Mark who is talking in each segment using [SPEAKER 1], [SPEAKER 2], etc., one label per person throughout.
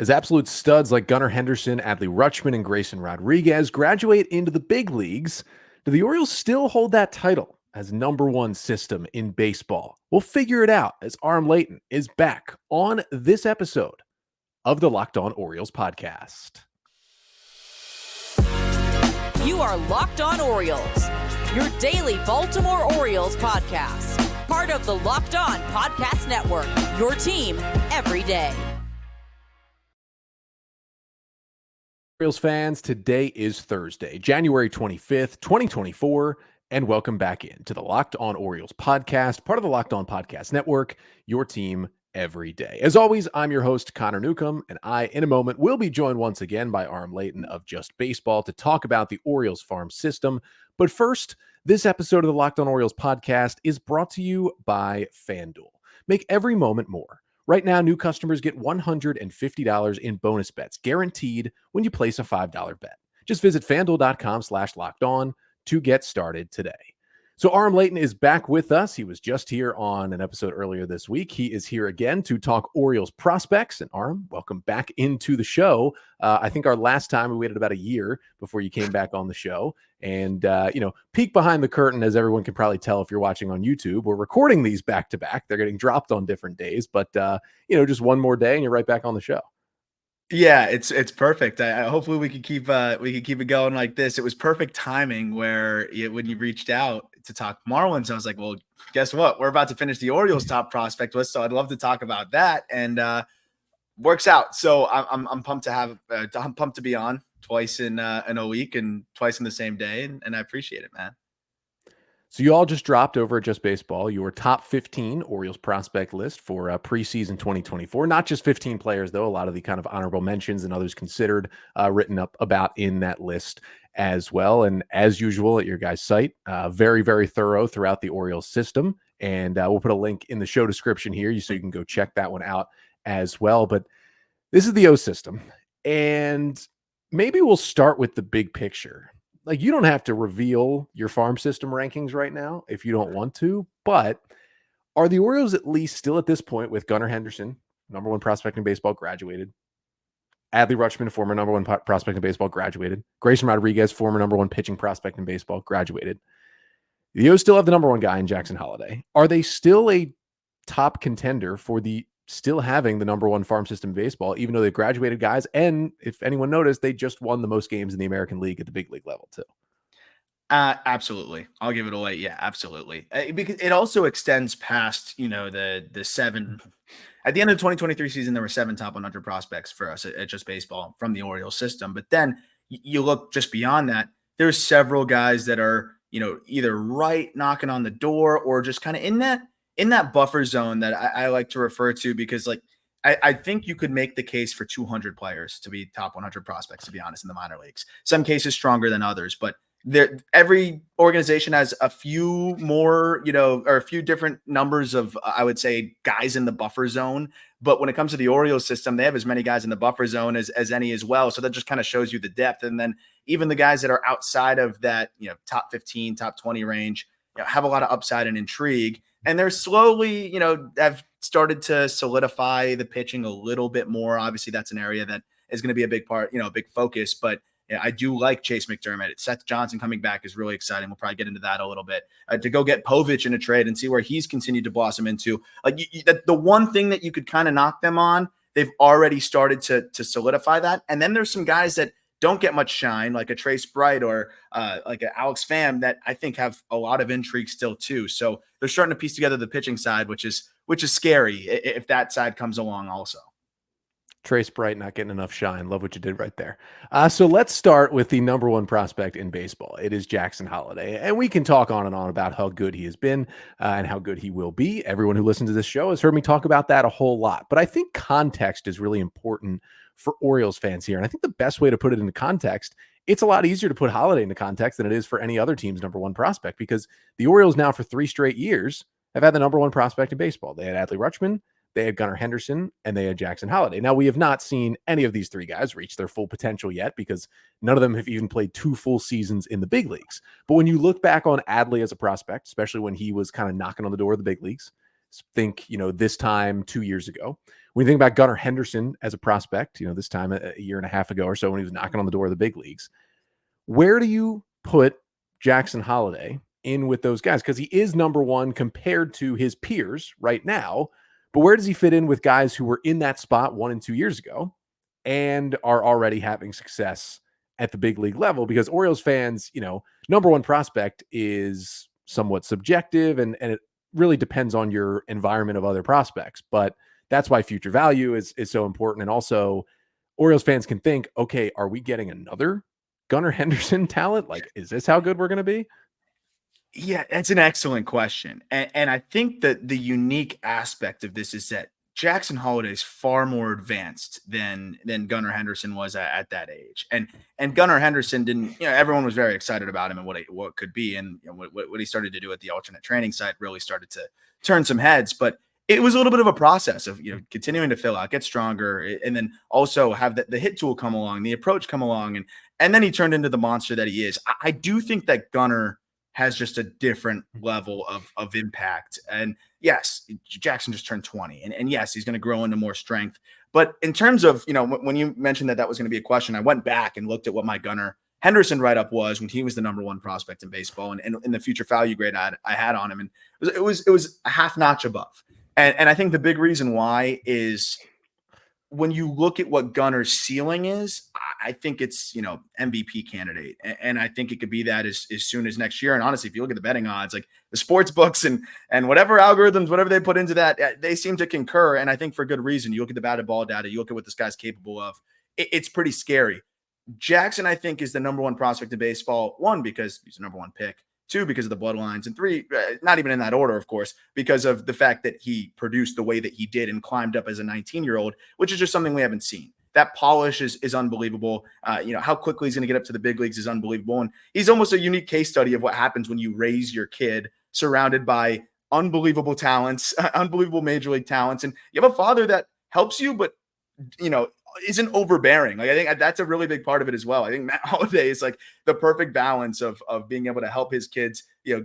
[SPEAKER 1] As absolute studs like Gunnar Henderson, Adley Rutschman, and Grayson Rodriguez graduate into the big leagues, do the Orioles still hold that title as number one system in baseball? We'll figure it out as Aram Leighton is back on this episode of the Locked On Orioles podcast.
[SPEAKER 2] You are Locked On Orioles, your daily Baltimore Orioles podcast. Part of the Locked On Podcast Network, your team every day.
[SPEAKER 1] Orioles fans, today is Thursday, January 25th, 2024, and welcome back into the Locked On Orioles podcast, part of the Locked On Podcast Network, your team every day. As always, I'm your host, Connor Newcomb, and I, in a moment, will be joined once again by Aram Leighton of Just Baseball to talk about the Orioles farm system. But first, this episode of the Locked On Orioles podcast is brought to you by FanDuel. Make every moment more. Right now, new customers get $150 in bonus bets guaranteed when you place a $5 bet. Just visit FanDuel.com/lockedon to get started today. So Aram Leighton is back with us. He was just here on an episode earlier this week. He is here again to talk Orioles prospects. And Aram, welcome back into the show. I think our last time we waited about a year before you came back on the show. And, peek behind the curtain, as everyone can probably tell if you're watching on YouTube. We're recording these back to back. They're getting dropped on different days. But, just one more day and you're right back on the show.
[SPEAKER 3] Yeah, it's perfect. Hopefully we could keep it going like this. It was perfect timing when you reached out to talk Marlins, I was like, well, guess what? We're about to finish the Orioles top prospect list, so I'd love to talk about that. And works out. So I'm pumped to have. I'm pumped to be on twice in a week and twice in the same day, and I appreciate it, man.
[SPEAKER 1] So you all just dropped over at Just Baseball your top 15 Orioles prospect list for preseason 2024. Not just 15 players, though. A lot of the kind of honorable mentions and others considered written up about in that list as well. And as usual at your guys' site, very, very thorough throughout the Orioles system. And we'll put a link in the show description here so you can go check that one out as well. But this is the O system. And maybe we'll start with the big picture. Like, you don't have to reveal your farm system rankings right now if you don't want to, but are the Orioles at least still at this point with Gunnar Henderson, number one prospect in baseball, graduated? Adley Rutschman, former number one prospect in baseball, graduated. Grayson Rodriguez, former number one pitching prospect in baseball, graduated. The O's still have the number one guy in Jackson Holliday. Are they still a top contender for the still having the number one farm system in baseball, even though they've graduated guys? And if anyone noticed, they just won the most games in the American League at the big league level too.
[SPEAKER 3] Absolutely. I'll give it away. Yeah, absolutely. Because it also extends past, the seven. At the end of the 2023 season, there were 7 top 100 prospects for us at Just Baseball from the Orioles system. But then you look just beyond that, there's several guys that are, either right knocking on the door or just kind of in that buffer zone that I like to refer to, because I think you could make the case for 200 players to be top 100 prospects, to be honest, in the minor leagues. Some cases stronger than others, but every organization has a few more, or a few different numbers of, I would say, guys in the buffer zone. But when it comes to the Orioles system, they have as many guys in the buffer zone as any as well. So that just kind of shows you the depth. And then even the guys that are outside of that, top 15, top 20 range, have a lot of upside and intrigue. And they're slowly, have started to solidify the pitching a little bit more. Obviously, that's an area that is going to be a big part, a big focus. But yeah, I do like Chase McDermott. Seth Johnson coming back is really exciting. We'll probably get into that a little bit. To go get Povich in a trade and see where he's continued to blossom into. The one thing that you could kind of knock them on, they've already started to solidify that. And then there's some guys that don't get much shine, like a Trace Bright or like an Alex Pham, that I think have a lot of intrigue still too. So they're starting to piece together the pitching side, which is scary if that side comes along also.
[SPEAKER 1] Trace Bright not getting enough shine. Love what you did right there. So let's start with the number one prospect in baseball. It is Jackson Holliday. And we can talk on and on about how good he has been and how good he will be. Everyone who listens to this show has heard me talk about that a whole lot. But I think context is really important for Orioles fans here. And I think the best way to put it into context, it's a lot easier to put Holliday into context than it is for any other team's number one prospect, because the Orioles now for 3 straight years have had the number one prospect in baseball. They had Adley Rutschman, they had Gunnar Henderson, and they had Jackson Holliday. Now, we have not seen any of these 3 guys reach their full potential yet, because none of them have even played 2 full seasons in the big leagues. But when you look back on Adley as a prospect, especially when he was kind of knocking on the door of the big leagues, think, this time 2 years ago, When you think about Gunnar Henderson as a prospect, this time a year and a half ago or so when he was knocking on the door of the big leagues, where do you put Jackson Holliday in with those guys? Because he is number one compared to his peers right now. But where does he fit in with guys who were in that spot 1 and 2 years ago and are already having success at the big league level? Because Orioles fans, number one prospect is somewhat subjective and it really depends on your environment of other prospects. But that's why future value is so important. And also, Orioles fans can think, okay, are we getting another Gunnar Henderson talent? Like, is this how good we're going to be?
[SPEAKER 3] Yeah, that's an excellent question. And I think that the unique aspect of this is that Jackson Holliday is far more advanced than Gunnar Henderson was at that age. And Gunnar Henderson didn't, everyone was very excited about him and what could be. And what he started to do at the alternate training site really started to turn some heads. But it was a little bit of a process of continuing to fill out, get stronger, and then also have the hit tool come along, the approach come along, and then he turned into the monster that he is. I do think that Gunnar has just a different level of impact. And yes, Jackson just turned 20, and yes, he's going to grow into more strength. But in terms of when you mentioned that was going to be a question, I went back and looked at what my Gunnar Henderson write-up was when he was the number one prospect in baseball, and in the future value grade I had on him, and it was a half notch above. And I think the big reason why is when you look at what Gunnar's ceiling is, I think it's, MVP candidate. And I think it could be that as soon as next year. And honestly, if you look at the betting odds, like the sports books and whatever algorithms, whatever they put into that, they seem to concur. And I think for good reason. You look at the batted ball data, you look at what this guy's capable of. It's pretty scary. Jackson, I think, is the number one prospect in baseball. 1, because he's the number one pick. 2, because of the bloodlines, and 3, not even in that order, of course, because of the fact that he produced the way that he did and climbed up as a 19-year-old, which is just something we haven't seen. That polish is unbelievable. How quickly he's going to get up to the big leagues is unbelievable. And he's almost a unique case study of what happens when you raise your kid surrounded by unbelievable talents, unbelievable major league talents. And you have a father that helps you, but, isn't overbearing. Like, I think that's a really big part of it as well. I think Matt Holliday is like the perfect balance of being able to help his kids,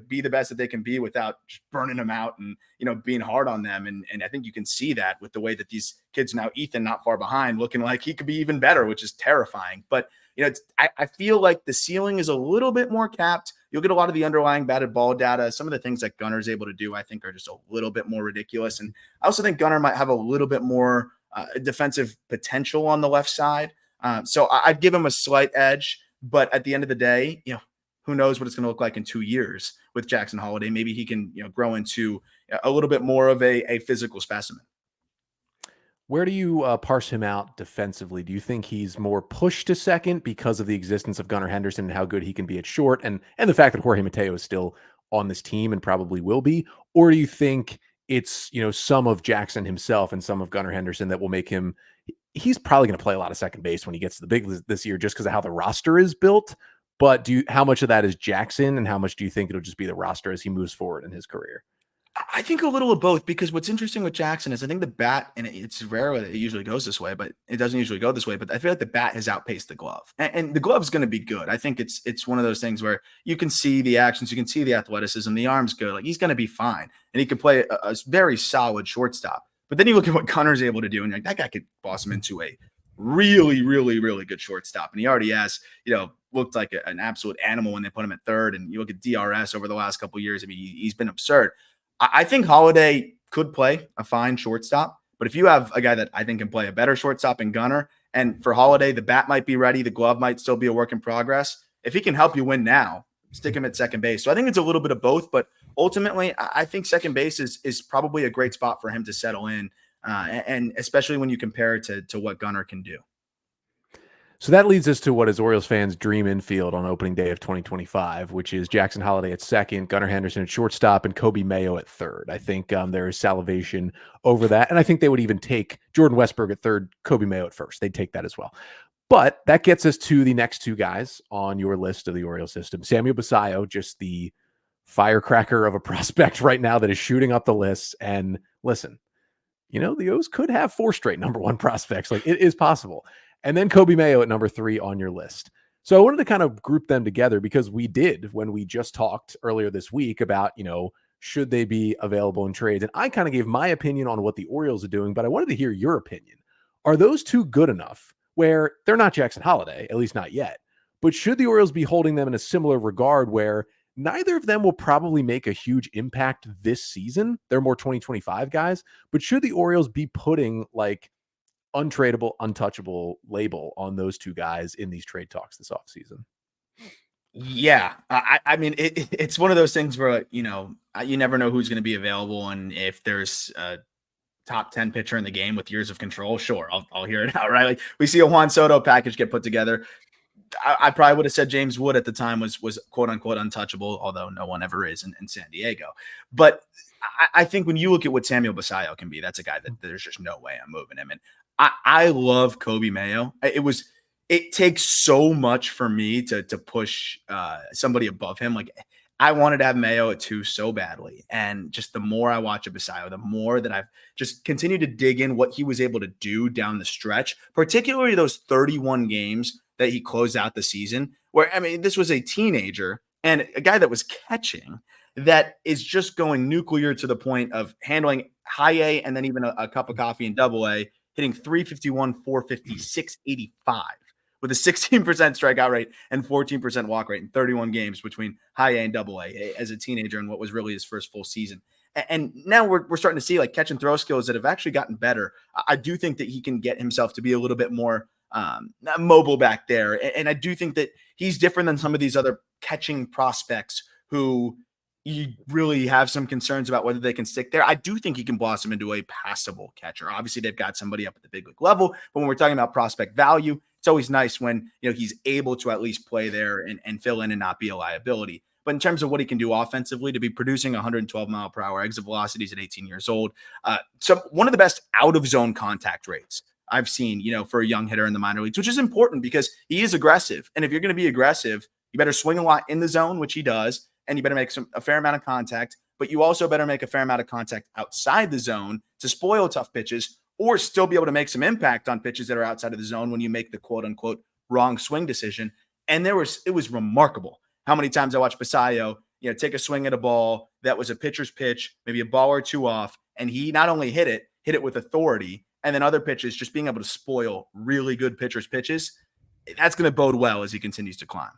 [SPEAKER 3] be the best that they can be without just burning them out and, being hard on them. And I think you can see that with the way that these kids now, Ethan not far behind, looking like he could be even better, which is terrifying. But, I feel like the ceiling is a little bit more capped. You'll get a lot of the underlying batted ball data. Some of the things that Gunnar's able to do, I think, are just a little bit more ridiculous. And I also think Gunnar might have a little bit more defensive potential on the left side. So I'd give him a slight edge, but at the end of the day, who knows what it's going to look like in 2 years with Jackson Holliday. Maybe he can, grow into a little bit more of a physical specimen.
[SPEAKER 1] Where do you parse him out defensively? Do you think he's more pushed to second because of the existence of Gunnar Henderson and how good he can be at short and the fact that Jorge Mateo is still on this team and probably will be? Or do you think it's, some of Jackson himself and some of Gunnar Henderson that will make him, he's probably going to play a lot of second base when he gets to the big this year, just because of how the roster is built. But how much of that is Jackson and how much do you think it'll just be the roster as he moves forward in his career?
[SPEAKER 3] I think a little of both, because what's interesting with Jackson is I think the bat, and it's rare that it usually goes this way, but it doesn't usually go this way. But I feel like the bat has outpaced the glove, and the glove is going to be good. I think it's one of those things where you can see the actions, you can see the athleticism, the arm's good. Like, he's going to be fine, and he could play a very solid shortstop. But then you look at what Gunnar's able to do, and you're like, that guy could boss him into a really, really, really good shortstop. And he already has, looked like an absolute animal when they put him at third. And you look at DRS over the last couple of years. I mean, he's been absurd. I think Holliday could play a fine shortstop, but if you have a guy that I think can play a better shortstop in Gunnar, and for Holliday, the bat might be ready, the glove might still be a work in progress. If he can help you win now, stick him at second base. So I think it's a little bit of both, but ultimately, I think second base is probably a great spot for him to settle in, and especially when you compare it to what Gunnar can do.
[SPEAKER 1] So that leads us to what is Orioles fans' dream infield on opening day of 2025, which is Jackson Holliday at second, Gunnar Henderson at shortstop, and Coby Mayo at third. I think there is salivation over that, and I think they would even take Jordan Westburg at third, Coby Mayo at first. They'd take that as well. But that gets us to the next two guys on your list of the Orioles system. Samuel Basallo, just the firecracker of a prospect right now that is shooting up the lists. And listen, the O's could have 4 straight number one prospects. Like, it is possible. And then Coby Mayo at number 3 on your list. So I wanted to kind of group them together because we did when we just talked earlier this week about, should they be available in trades? And I kind of gave my opinion on what the Orioles are doing, but I wanted to hear your opinion. Are those two good enough where they're not Jackson Holliday, at least not yet, but should the Orioles be holding them in a similar regard where neither of them will probably make a huge impact this season? They're more 2025 guys, but should the Orioles be putting like untradeable, untouchable label on those two guys in these trade talks this offseason?
[SPEAKER 3] Yeah. I mean, it's one of those things where, you never know who's going to be available. And if there's a top 10 pitcher in the game with years of control, sure, I'll hear it out, right? Like we see a Juan Soto package get put together. I probably would have said James Wood at the time was quote unquote untouchable, although no one ever is in San Diego. But I think when you look at what Samuel Basallo can be, that's a guy that there's just no way I'm moving him. And I love Coby Mayo. It takes so much for me to push somebody above him. Like I wanted to have Mayo at 2 so badly. And just the more I watch Basallo, the more that I've just continued to dig in what he was able to do down the stretch, particularly those 31 games that he closed out the season where, I mean, this was a teenager and a guy that was catching that is just going nuclear to the point of handling high A and then even a cup of coffee in double A, hitting 351, 450, 685 with a 16% strikeout rate and 14% walk rate in 31 games between high A and double A as a teenager in what was really his first full season. And now we're starting to see like catch and throw skills that have actually gotten better. I do think that he can get himself to be a little bit more mobile back there. And I do think that he's different than some of these other catching prospects who you really have some concerns about whether they can stick there. I do think he can blossom into a passable catcher. Obviously, they've got somebody up at the big league level, but when we're talking about prospect value, it's always nice when he's able to at least play there and fill in and not be a liability. But in terms of what he can do offensively, to be producing 112 mile per hour exit velocities at 18 years old, so one of the best out of zone contact rates I've seen, for a young hitter in the minor leagues, which is important because he is aggressive. And if you're going to be aggressive, you better swing a lot in the zone, which he does, and you better make a fair amount of contact, but you also better make a fair amount of contact outside the zone to spoil tough pitches or still be able to make some impact on pitches that are outside of the zone when you make the quote unquote wrong swing decision. And it was remarkable how many times I watched Basallo, take a swing at a ball that was a pitcher's pitch, maybe a ball or two off, and he not only hit it with authority, and then other pitches just being able to spoil really good pitchers' pitches. That's going to bode well as he continues to climb.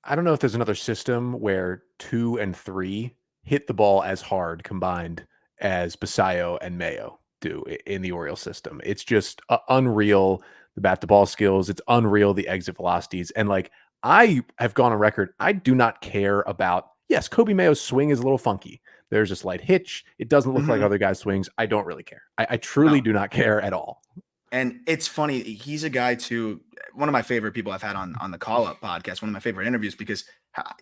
[SPEAKER 1] I don't know if there's another system where 2 and 3 hit the ball as hard combined as Basallo and Mayo do in the Orioles system. It's just unreal, the bat to ball skills. It's unreal, the exit velocities. And like, I have gone on record, I do not care about, yes, Coby Mayo's swing is a little funky. There's a slight hitch. It doesn't look like other guys' swings. I don't really care. I truly do not care at all.
[SPEAKER 3] And it's funny. He's a guy too. One of my favorite people I've had on the Call Up podcast, one of my favorite interviews, because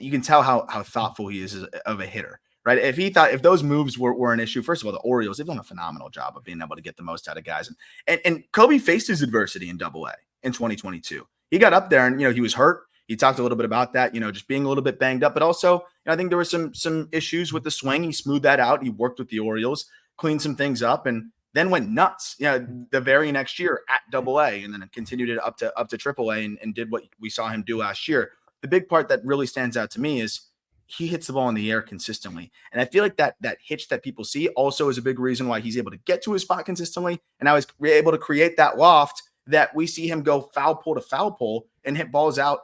[SPEAKER 3] you can tell how thoughtful he is of a hitter, right? If those moves were an issue, first of all, the Orioles, they've done a phenomenal job of being able to get the most out of guys. And Coby faced his adversity in double A in 2022. He got up there and, he was hurt. He talked a little bit about that, just being a little bit banged up, but also I think there were some issues with the swing. He smoothed that out. He worked with the Orioles, cleaned some things up, and then went nuts. The very next year at Double A, and then continued it up to Triple A, and did what we saw him do last year. The big part that really stands out to me is he hits the ball in the air consistently, and I feel like that hitch that people see also is a big reason why he's able to get to his spot consistently, and I was able to create that loft that we see him go foul pole to foul pole and hit balls out,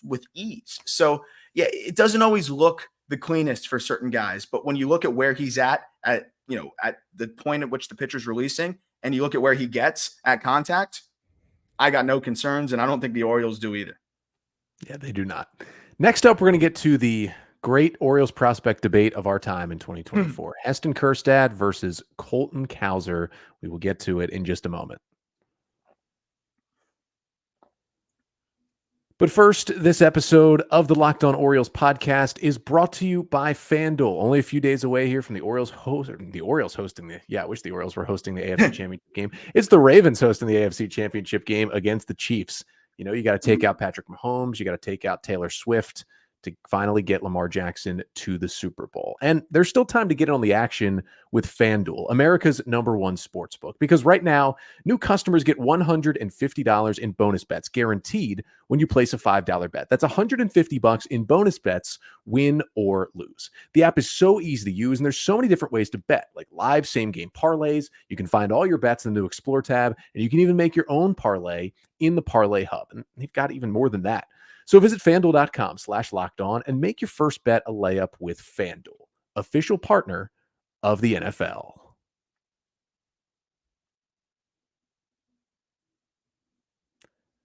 [SPEAKER 3] with ease. So yeah, it doesn't always look the cleanest for certain guys, but when you look at where he's at the point at which the pitcher's releasing, and you look at where he gets at contact, I got no concerns, and I don't think the Orioles do either.
[SPEAKER 1] Yeah, they do not. Next up, we're going to get to the great Orioles prospect debate of our time in 2024. Heston Kjerstad versus Colton Cowser. We will get to it in just a moment. But first, this episode of the Locked On Orioles podcast is brought to you by FanDuel. Only a few days away here from the Orioles hosting I wish the Orioles were hosting the AFC Championship game. It's the Ravens hosting the AFC Championship game against the Chiefs. You got to take out Patrick Mahomes. You got to take out Taylor Swift. to finally get Lamar Jackson to the Super Bowl. And there's still time to get on the action with FanDuel, America's #1 sportsbook, because right now, new customers get $150 in bonus bets guaranteed when you place a $5 bet. That's $150 in bonus bets, win or lose. The app is so easy to use, and there's so many different ways to bet, like live same-game parlays. You can find all your bets in the new Explore tab, and you can even make your own parlay in the Parlay Hub. And they've got even more than that. So visit FanDuel.com/lockedon and make your first bet a layup with FanDuel, official partner of the NFL.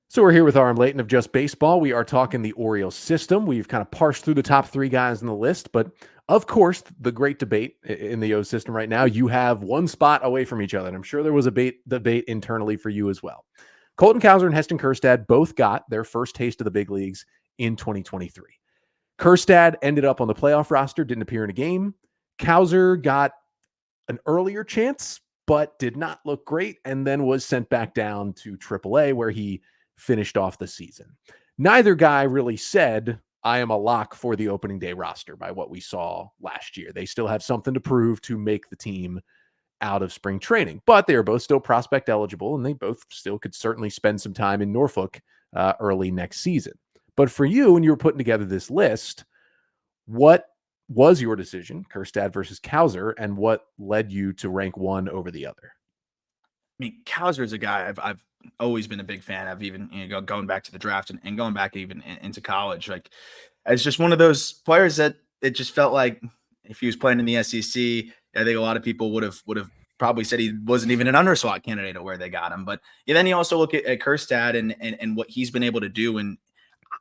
[SPEAKER 1] So we're here with Aram Leighton of Just Baseball. We are talking the Orioles system. We've kind of parsed through the top 3 guys on the list, but of course, the great debate in the O system right now, you have one spot away from each other. And I'm sure there was a debate internally for you as well. Colton Cowser and Heston Kjerstad both got their first taste of the big leagues in 2023. Kjerstad ended up on the playoff roster, didn't appear in a game. Cowser got an earlier chance, but did not look great, and then was sent back down to AAA, where he finished off the season. Neither guy really said, I am a lock for the opening day roster by what we saw last year. They still have something to prove to make the team out of spring training, but they are both still prospect eligible, and they both still could certainly spend some time in Norfolk early next season. But for you, when you were putting together this list, what was your decision, Kjerstad versus Cowser, and what led you to rank one over the other?
[SPEAKER 3] I mean, Cowser is a guy I've always been a big fan of, even going back to the draft and going back even into college. Like, it's just one of those players that it just felt like if he was playing in the SEC, I think a lot of people would have probably said he wasn't even an underslot candidate at where they got him. But then you also look at Kjerstad and what he's been able to do, and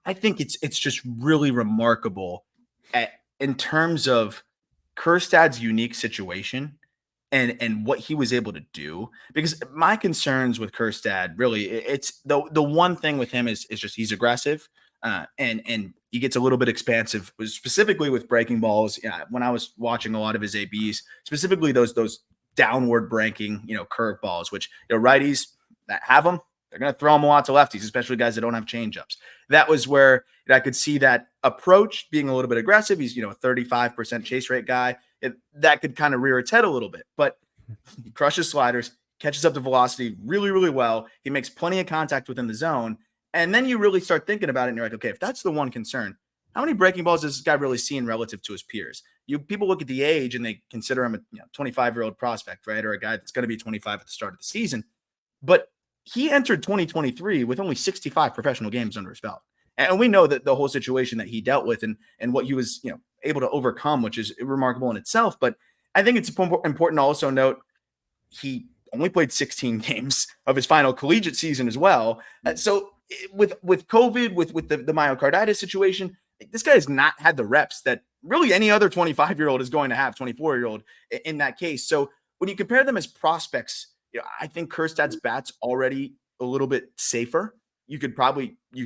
[SPEAKER 3] I think it's just really remarkable in terms of Kjerstad's unique situation and what he was able to do. Because my concerns with Kjerstad, really, it's the one thing with him is just he's aggressive, and he gets a little bit expansive, specifically with breaking balls. Yeah, when I was watching a lot of his ABs, specifically those downward breaking, curve balls, which righties that have them, they're going to throw them a lot to lefties, especially guys that don't have changeups. That was where I could see that approach being a little bit aggressive. He's, a 35% chase rate guy. That could kind of rear its head a little bit, but he crushes sliders, catches up to velocity really, really well. He makes plenty of contact within the zone. And then you really start thinking about it and you're like, okay, if that's the one concern, how many breaking balls is this guy really seeing relative to his peers? People look at the age and they consider him a 25-year-old prospect, right? Or a guy that's going to be 25 at the start of the season. But he entered 2023 with only 65 professional games under his belt. And we know that the whole situation that he dealt with and what he was, able to overcome, which is remarkable in itself. But I think it's important to also note he only played 16 games of his final collegiate season as well. So with COVID, with the myocarditis situation, this guy has not had the reps that really any other 25-year-old is going to have, 24-year-old in that case. So when you compare them as prospects, I think Kjerstad's bat's already a little bit safer. You can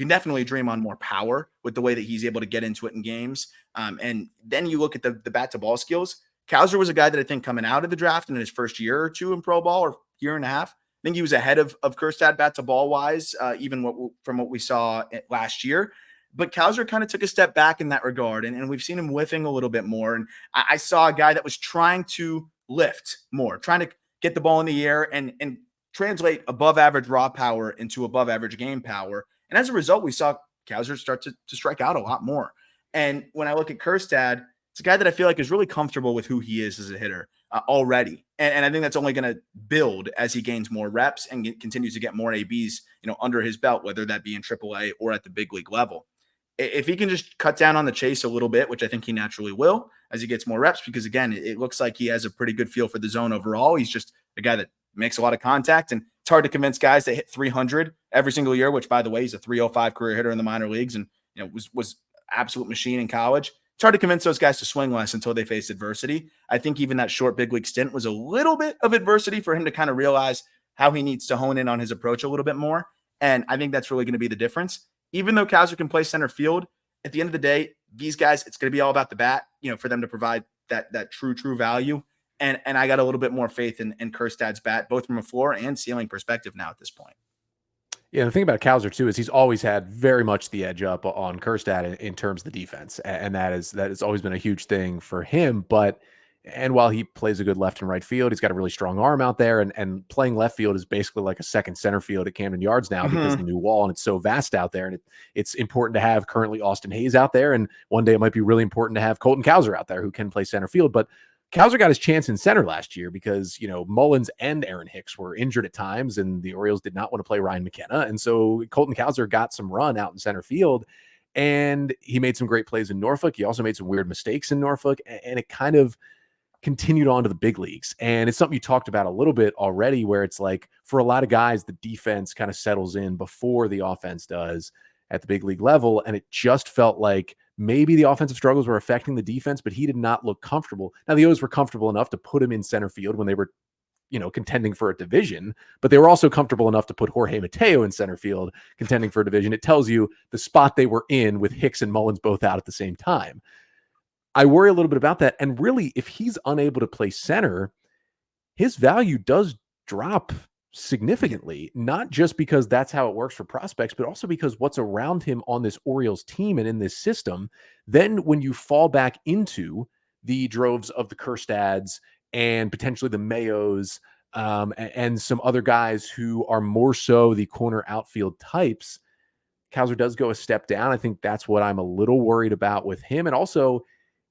[SPEAKER 3] definitely dream on more power with the way that he's able to get into it in games. And then you look at the bat to ball skills. Cowser was a guy that I think coming out of the draft in his first year or two in pro ball, or year and a half, I think he was ahead of Kjerstad bat to ball wise, even from what we saw last year. But Cowser kind of took a step back in that regard, and we've seen him whiffing a little bit more. And I saw a guy that was trying to lift more, trying to get the ball in the air and translate above average raw power into above average game power. And as a result, we saw Cowser start to strike out a lot more. And when I look at Kjerstad, it's a guy that I feel like is really comfortable with who he is as a hitter already. And I think that's only going to build as he gains more reps and continues to get more ABs, under his belt, whether that be in AAA or at the big league level. If he can just cut down on the chase a little bit, which I think he naturally will as he gets more reps, because again, it looks like he has a pretty good feel for the zone overall. He's just a guy that makes a lot of contact, and it's hard to convince guys that hit 300 every single year, which by the way, he's a 305 career hitter in the minor leagues and was absolute machine in college. It's hard to convince those guys to swing less until they face adversity. I think even that short big league stint was a little bit of adversity for him to kind of realize how he needs to hone in on his approach a little bit more. And I think that's really going to be the difference. Even though Cowser can play center field, at the end of the day, these guys, it's going to be all about the bat, for them to provide that true value. And I got a little bit more faith in Kjerstad's bat, both from a floor and ceiling perspective now at this point.
[SPEAKER 1] Yeah, the thing about Cowser too is he's always had very much the edge up on Kjerstad in terms of the defense, and that has always been a huge thing for him. But and while he plays a good left and right field, he's got a really strong arm out there, and playing left field is basically like a second center field at Camden Yards now because of the new wall, and it's so vast out there, and it's important to have currently Austin Hayes out there, and one day it might be really important to have Colton Cowser out there who can play center field, but Cowser got his chance in center last year because, Mullins and Aaron Hicks were injured at times, and the Orioles did not want to play Ryan McKenna. And so Colton Cowser got some run out in center field, and he made some great plays in Norfolk. He also made some weird mistakes in Norfolk, and it kind of continued on to the big leagues. And it's something you talked about a little bit already, where it's like for a lot of guys, the defense kind of settles in before the offense does at the big league level. And it just felt like maybe the offensive struggles were affecting the defense, but he did not look comfortable. Now, the O's were comfortable enough to put him in center field when they were, contending for a division, but they were also comfortable enough to put Jorge Mateo in center field contending for a division. It tells you the spot they were in with Hicks and Mullins both out at the same time. I worry a little bit about that. And really, if he's unable to play center, his value does drop significantly, not just because that's how it works for prospects, but also because what's around him on this Orioles team and in this system. Then when you fall back into the droves of the Kjerstads and potentially the Mayos and some other guys who are more so the corner outfield types, Cowser does go a step down. I think that's what I'm a little worried about with him. And also,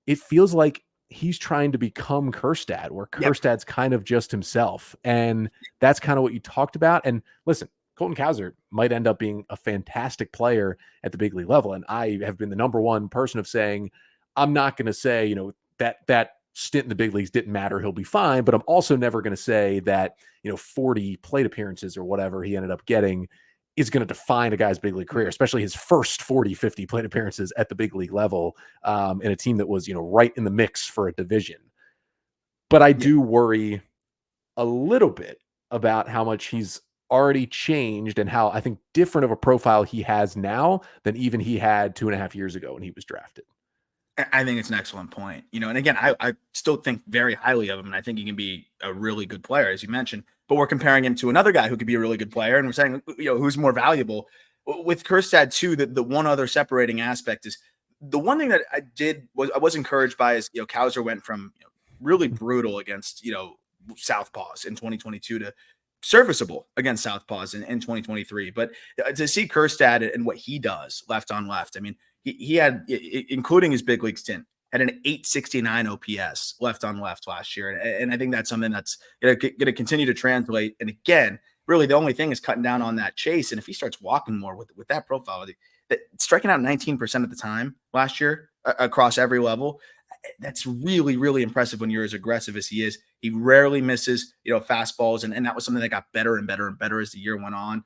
[SPEAKER 1] it feels like he's trying to become Kjerstad, where Kjerstad's kind of just himself. And that's kind of what you talked about. And listen, Colton Cowser might end up being a fantastic player at the big league level. And I have been the number one person of saying, I'm not going to say, that stint in the big leagues didn't matter. He'll be fine. But I'm also never going to say that, 40 plate appearances or whatever he ended up getting is going to define a guy's big league career, especially his first 40, 50 plate appearances at the big league level in a team that was, right in the mix for a division. But I do worry a little bit about how much he's already changed and how I think different of a profile he has now than even he had 2.5 years ago when he was drafted.
[SPEAKER 3] I think it's an excellent point. And again, I still think very highly of him, and I think he can be a really good player, as you mentioned. But we're comparing him to another guy who could be a really good player, and we're saying, who's more valuable. With Kjerstad too, the one other separating aspect is the one thing that I was encouraged by is, Cowser went from really brutal against southpaws in 2022 to serviceable against southpaws in 2023. But to see Kjerstad and what he does left on left, I mean, he had, including his big league stint, had an 869 OPS left on left last year. And I think that's something that's going to continue to translate. And again, really the only thing is cutting down on that chase. And if he starts walking more with that profile, that striking out 19% of the time last year across every level, that's really, really impressive when you're as aggressive as he is. He rarely misses, fastballs. And that was something that got better and better and better as the year went on.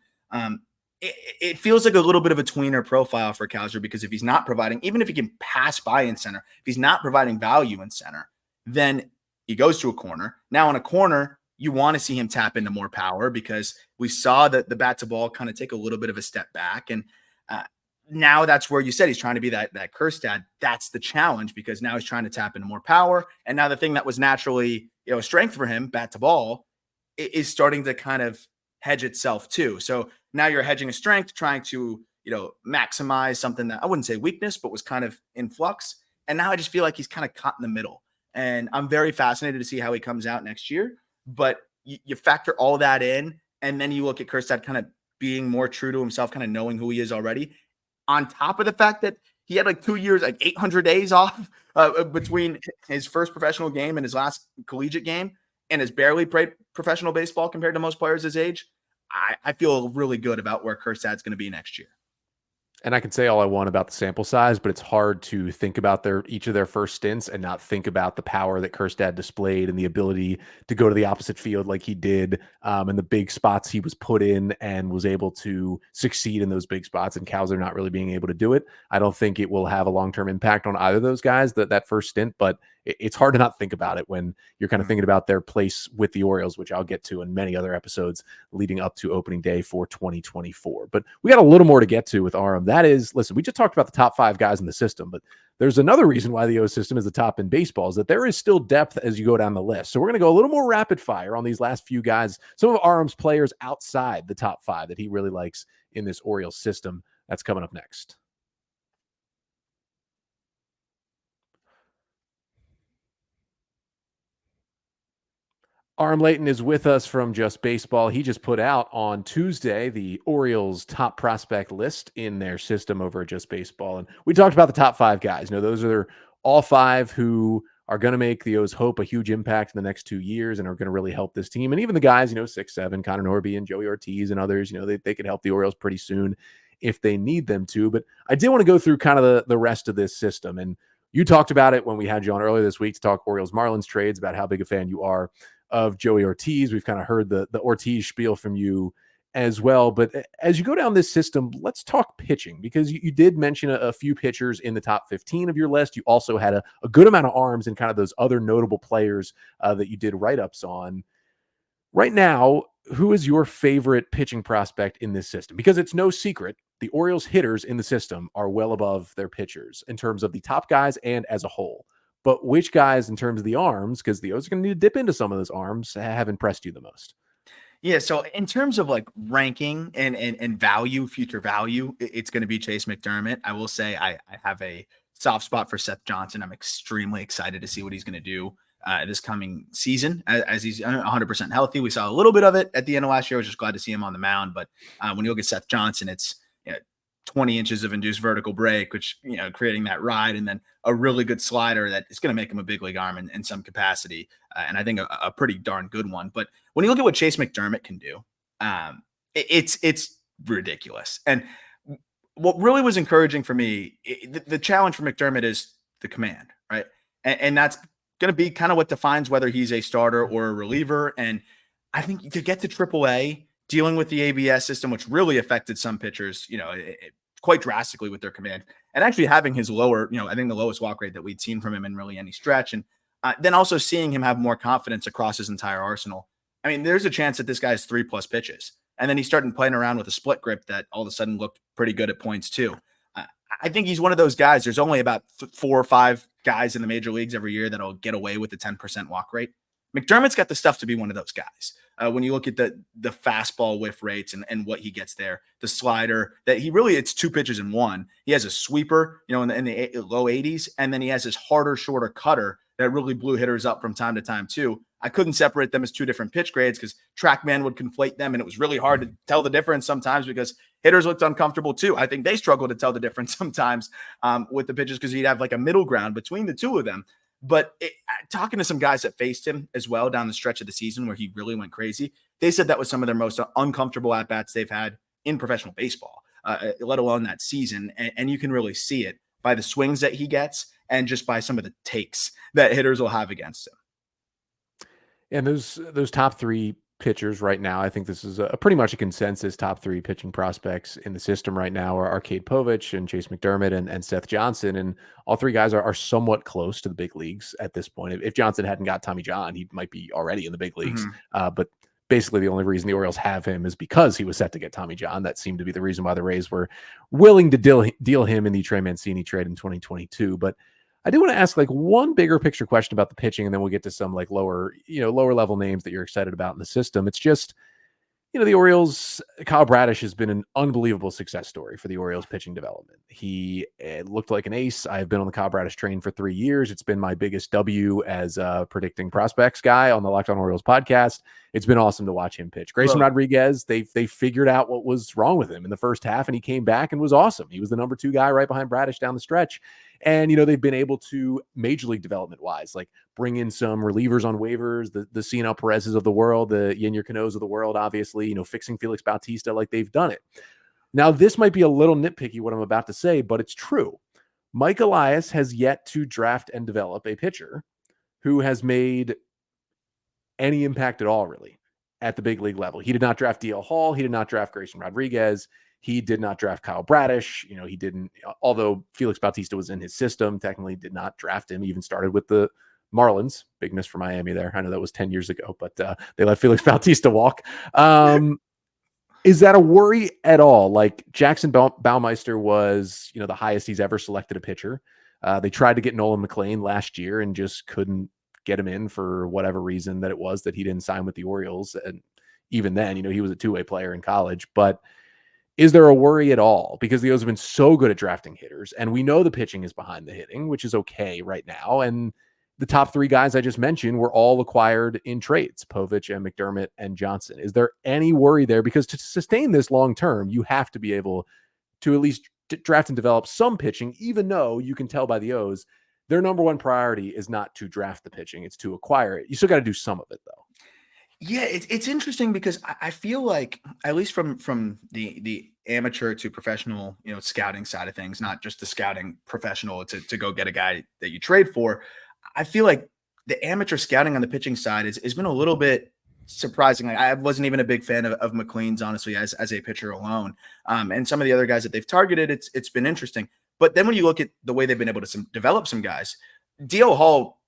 [SPEAKER 3] It feels like a little bit of a tweener profile for Cowser, because if he's not providing, even if he can pass by in center, if he's not providing value in center, then he goes to a corner. Now in a corner, you want to see him tap into more power, because we saw that the bat to ball kind of take a little bit of a step back. And now that's where you said he's trying to be that Kjerstad. That's the challenge, because now he's trying to tap into more power. And now the thing that was naturally, a strength for him, bat to ball, is starting to kind of hedge itself too. So now you're hedging a strength, trying to, maximize something that I wouldn't say weakness, but was kind of in flux. And now I just feel like he's kind of caught in the middle. And I'm very fascinated to see how he comes out next year. But you factor all that in, and then you look at Kjerstad kind of being more true to himself, kind of knowing who he is already, on top of the fact that he had like 2 years, like 800 days off between his first professional game and his last collegiate game, and has barely played professional baseball compared to most players his age. I feel really good about where Kjerstad's going to be next year.
[SPEAKER 1] And I can say all I want about the sample size, but it's hard to think about each of their first stints and not think about the power that Kjerstad displayed and the ability to go to the opposite field like he did, and the big spots he was put in and was able to succeed in those big spots, and Cowser not really being able to do it. I don't think it will have a long-term impact on either of those guys, that first stint, but it's hard to not think about it when you're kind of thinking about their place with the Orioles, which I'll get to in many other episodes leading up to opening day for 2024. But we got a little more to get to with Aram. That is, listen, we just talked about the top 5 guys in the system, but there's another reason why the O system is the top in baseball, is that there is still depth as you go down the list. So we're going to go a little more rapid fire on these last few guys, some of Aram's players outside the top 5 that he really likes in this Orioles system. That's coming up next. Aram Leighton is with us from Just Baseball. He just put out on Tuesday the Orioles top prospect list in their system over at Just Baseball. And we talked about the top 5 guys. Those are all 5 who are going to make the O's hope a huge impact in the next 2 years and are going to really help this team. And even the guys, 6, 7, Connor Newcomb and Joey Ortiz and others, they could help the Orioles pretty soon if they need them to. But I did want to go through kind of the rest of this system. And you talked about it when we had you on earlier this week to talk Orioles Marlins trades, about how big a fan you are of Joey Ortiz. We've kind of heard the Ortiz spiel from you as well. But as you go down this system, let's talk pitching, because you did mention a few pitchers in the top 15 of your list. You also had a good amount of arms and kind of those other notable players that you did write-ups on. Right now, who is your favorite pitching prospect in this system? Because it's no secret, the Orioles hitters in the system are well above their pitchers in terms of the top guys and as a whole. But which guys in terms of the arms, because the O's are going to need to dip into some of those arms, have impressed you the most?
[SPEAKER 3] Yeah, so in terms of like ranking and value, future value, it's going to be Chase McDermott. I will say I have a soft spot for Seth Johnson. I'm extremely excited to see what he's going to do this coming season as he's 100% healthy. We saw a little bit of it at the end of last year. I was just glad to see him on the mound. But when you look at Seth Johnson, it's 20 inches of induced vertical break, which, creating that ride, and then a really good slider that is going to make him a big league arm in some capacity. And I think a pretty darn good one. But when you look at what Chase McDermott can do, it's ridiculous. And what really was encouraging for me, the challenge for McDermott is the command, right? And that's going to be kind of what defines whether he's a starter or a reliever. And I think to get to AAA, dealing with the ABS system, which really affected some pitchers, quite drastically with their command, and actually having his lower, I think the lowest walk rate that we'd seen from him in really any stretch. And then also seeing him have more confidence across his entire arsenal. I mean, there's a chance that this guy has 3+ pitches. And then he started playing around with a split grip that all of a sudden looked pretty good at points too. I think he's one of those guys. There's only about 4 or 5 guys in the major leagues every year that'll get away with the 10% walk rate. McDermott's got the stuff to be one of those guys. When you look at the fastball whiff rates and what he gets there, the slider that it's 2 pitches in one. He has a sweeper, in the low 80s, and then he has his harder, shorter cutter that really blew hitters up from time to time too. I couldn't separate them as 2 different pitch grades because TrackMan would conflate them, and it was really hard to tell the difference sometimes because hitters looked uncomfortable too. I think they struggled to tell the difference sometimes with the pitches because he'd have like a middle ground between the two of them. But talking to some guys that faced him as well down the stretch of the season where he really went crazy, they said that was some of their most uncomfortable at-bats they've had in professional baseball, let alone that season. And you can really see it by the swings that he gets and just by some of the takes that hitters will have against him.
[SPEAKER 1] And those top 3 pitchers right now, I think this is a pretty much a consensus top 3 pitching prospects in the system right now are Cade Povich and Chase McDermott and Seth Johnson. And all 3 guys are somewhat close to the big leagues at this point. If Johnson hadn't got Tommy John, he might be already in the big leagues. But basically the only reason the Orioles have him is because he was set to get Tommy John. That seemed to be the reason why the Rays were willing to deal him in the Trey Mancini trade in 2022. But I do want to ask one bigger picture question about the pitching, and then we'll get to some lower level names that you're excited about in the system. It's just, the Orioles, Kyle Bradish has been an unbelievable success story for the Orioles pitching development. He looked like an ace. I've been on the Kyle Bradish train for 3 years. It's been my biggest W as a predicting prospects guy on the Locked On Orioles podcast. It's been awesome to watch him pitch. Grayson Rodriguez, they figured out what was wrong with him in the first half, and he came back and was awesome. He was the number 2 guy right behind Bradish down the stretch. And, they've been able to, major league development wise, bring in some relievers on waivers, the Cianel Perez's of the world, the Yennier Cano's of the world, obviously, fixing Felix Bautista, they've done it. Now, this might be a little nitpicky what I'm about to say, but it's true. Mike Elias has yet to draft and develop a pitcher who has made any impact at all, really, at the big league level. He did not draft DL Hall. He did not draft Grayson Rodriguez. He did not draft Kyle Bradish. He didn't, although Felix Bautista was in his system, technically did not draft him. He even started with the Marlins, big miss for Miami there. I know that was 10 years ago, but they let Felix Bautista walk. Is that a worry at all? Like Jackson Baumeister was, the highest he's ever selected a pitcher. They tried to get Nolan McLean last year and just couldn't get him in for whatever reason that it was that he didn't sign with the Orioles. And even then, he was a two-way player in college. But is there a worry at all? Because the O's have been so good at drafting hitters, and we know the pitching is behind the hitting, which is okay right now. And the top three guys I just mentioned were all acquired in trades, Povich and McDermott and Johnson. Is there any worry there? Because to sustain this long term, you have to be able to at least draft and develop some pitching, even though you can tell by the O's, their number one priority is not to draft the pitching, it's to acquire it. You still got to do some of it, though.
[SPEAKER 3] Yeah, it's interesting because I feel like, at least from the amateur to professional, scouting side of things, not just the scouting professional to go get a guy that you trade for, I feel like the amateur scouting on the pitching side has been a little bit surprising. Like, I wasn't even a big fan of McLean's, honestly, as a pitcher alone. And some of the other guys that they've targeted, it's been interesting. But then when you look at the way they've been able to develop some guys, D.L. Hall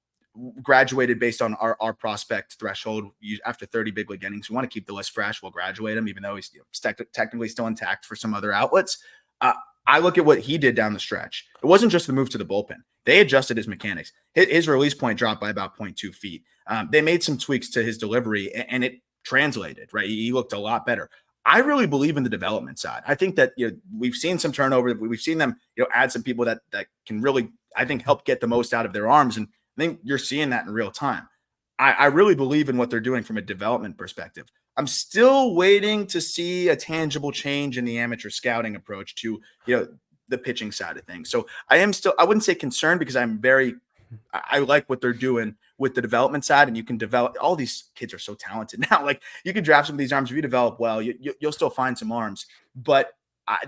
[SPEAKER 3] graduated based on our prospect threshold. After 30 big league innings, we want to keep the list fresh. We'll graduate him, even though he's technically still intact for some other outlets. I look at what he did down the stretch. It wasn't just the move to the bullpen. They adjusted his mechanics. His release point dropped by about 0.2 feet. They made some tweaks to his delivery, and it translated, right? He looked a lot better. I really believe in the development side. I think that we've seen some turnover. We've seen them add some people that can really, I think, help get the most out of their arms. And I think you're seeing that in real time. I really believe in what they're doing from a development perspective. I'm still waiting to see a tangible change in the amateur scouting approach to, the pitching side of things. So I wouldn't say concerned, because I like what they're doing with the development side, and you can develop. All these kids are so talented now. Like, you can draft some of these arms. If you develop well, you'll still find some arms. But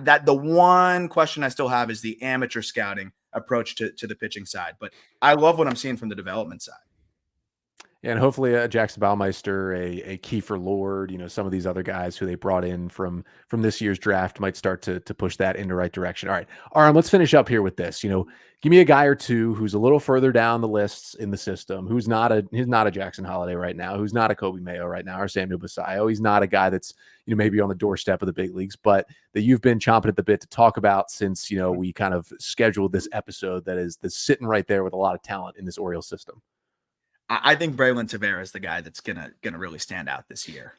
[SPEAKER 3] the one question I still have is the amateur scouting approach to the pitching side. But I love what I'm seeing from the development side.
[SPEAKER 1] And hopefully Jackson Baumeister, a Kiefer Lord, some of these other guys who they brought in from this year's draft might start to push that in the right direction. All right, Aram, let's finish up here with this. Give me a guy or two who's a little further down the lists in the system, who's not a Jackson Holliday right now, who's not a Coby Mayo right now, or Samuel Basallo. He's not a guy that's maybe on the doorstep of the big leagues, but that you've been chomping at the bit to talk about since we kind of scheduled this episode that's sitting right there with a lot of talent in this Orioles system.
[SPEAKER 3] I think Braylon Tavera is the guy that's gonna really stand out this year.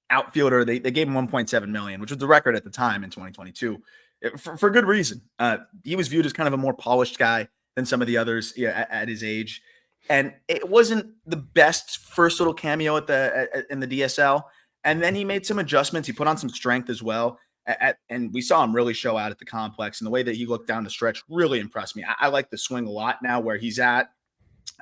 [SPEAKER 3] Outfielder, they gave him $1.7 million, which was the record at the time in 2022, for good reason. He was viewed as kind of a more polished guy than some of the others at his age, and it wasn't the best first little cameo in the DSL. And then he made some adjustments. He put on some strength as well, and we saw him really show out at the complex. And the way that he looked down the stretch really impressed me. I like the swing a lot now where he's at.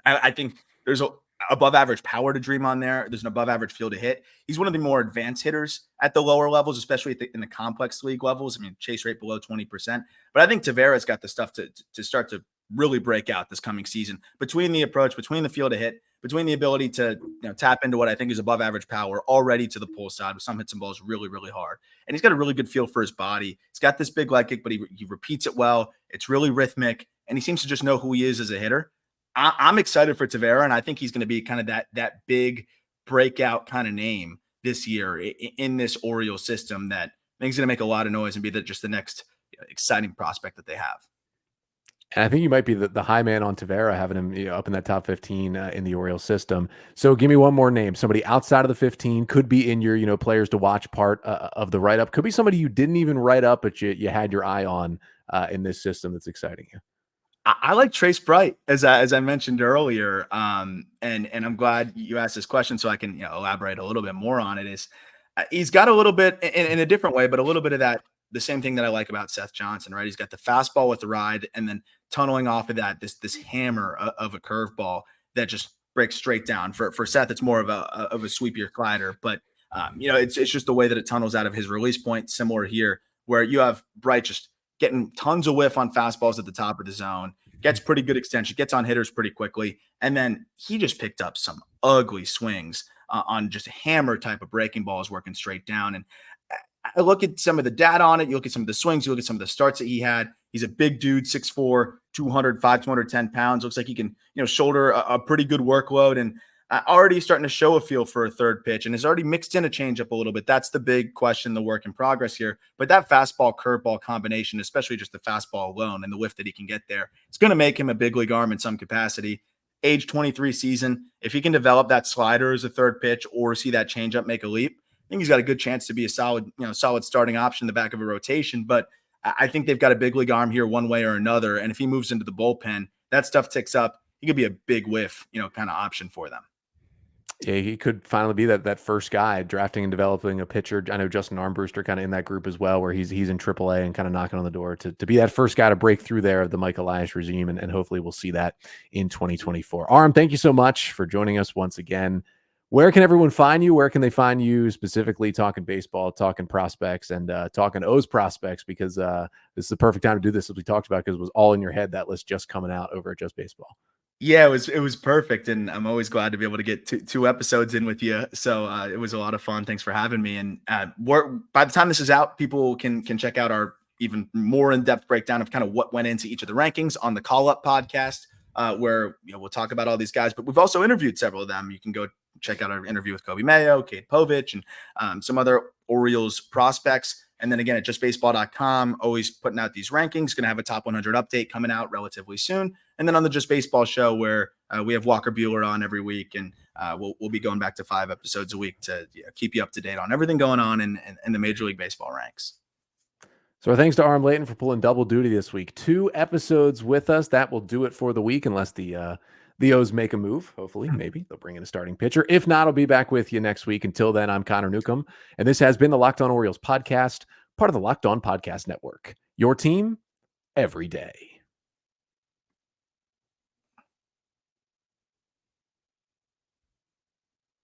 [SPEAKER 3] I think there's a above average power to dream on there. There's an above average feel to hit. He's one of the more advanced hitters at the lower levels, especially in the complex league levels. I mean, chase rate below 20%. But I think Tavera's got the stuff to start to really break out this coming season, between the approach, between the feel to hit, between the ability to tap into what I think is above average power already to the pull side, with some hits and balls really, really hard. And he's got a really good feel for his body. He's got this big leg kick, but he repeats it well. It's really rhythmic, and he seems to just know who he is as a hitter. I'm excited for Tavera, and I think he's going to be kind of that big breakout kind of name this year in this Orioles system that I think he's going to make a lot of noise and be just the next exciting prospect that they have.
[SPEAKER 1] And I think you might be the high man on Tavera, having him up in that top 15 in the Orioles system. So give me one more name. Somebody outside of the 15, could be in your players to watch part of the write-up. Could be somebody you didn't even write up, but you had your eye on in this system that's exciting you.
[SPEAKER 3] I like Trace Bright, as I mentioned earlier, and I'm glad you asked this question so I can elaborate a little bit more on it. He's got a little bit in a different way, but a little bit of that, the same thing that I like about Seth Johnson, right? He's got the fastball with the ride, and then tunneling off of that, this hammer of a curveball that just breaks straight down. For Seth, it's more of a sweepier slider, but it's just the way that it tunnels out of his release point. Similar here, where you have Bright just getting tons of whiff on fastballs at the top of the zone, gets pretty good extension, gets on hitters pretty quickly. And then he just picked up some ugly swings on just hammer type of breaking balls working straight down. And I look at some of the data on it. You look at some of the swings, you look at some of the starts that he had. He's a big dude, 6'4", 210 pounds. Looks like he can, shoulder a pretty good workload, and already starting to show a feel for a third pitch, and has already mixed in a changeup a little bit. That's the big question, the work in progress here. But that fastball curveball combination, especially just the fastball alone and the whiff that he can get there, it's going to make him a big league arm in some capacity. Age 23 season, if he can develop that slider as a third pitch or see that changeup make a leap, I think he's got a good chance to be a solid starting option in the back of a rotation. But I think they've got a big league arm here one way or another. And if he moves into the bullpen, that stuff ticks up. He could be a big whiff, kind of option for them.
[SPEAKER 1] Yeah, he could finally be that first guy drafting and developing a pitcher. I know Justin Armbruster kind of in that group as well, where he's in AAA and kind of knocking on the door to be that first guy to break through there of the Mike Elias regime, and hopefully we'll see that in 2024. Aram, thank you so much for joining us once again. Where can everyone find you? Where can they find you specifically talking baseball, talking prospects, and talking O's prospects? Because this is the perfect time to do this, as we talked about, because it was all in your head, that list just coming out over at Just Baseball.
[SPEAKER 3] Yeah, it was perfect, and I'm always glad to be able to get two episodes in with you. So it was a lot of fun. Thanks for having me. And by the time this is out, people can check out our even more in-depth breakdown of kind of what went into each of the rankings on the Call Up podcast, where we'll talk about all these guys. But we've also interviewed several of them. You can go check out our interview with Coby Mayo, Kate Povich, and some other Orioles prospects. And then again, at justbaseball.com, always putting out these rankings. Going to have a top 100 update coming out relatively soon. And then on the Just Baseball show, where we have Walker Buehler on every week, and we'll be going back to 5 episodes a week to keep you up to date on everything going on in the Major League Baseball ranks.
[SPEAKER 1] So our thanks to Aram Leighton for pulling double duty this week. 2 episodes with us. That will do it for the week, unless the O's make a move. Hopefully, maybe they'll bring in a starting pitcher. If not, I'll be back with you next week. Until then, I'm Connor Newcomb, and this has been the Locked On Orioles podcast, part of the Locked On Podcast Network. Your team every day.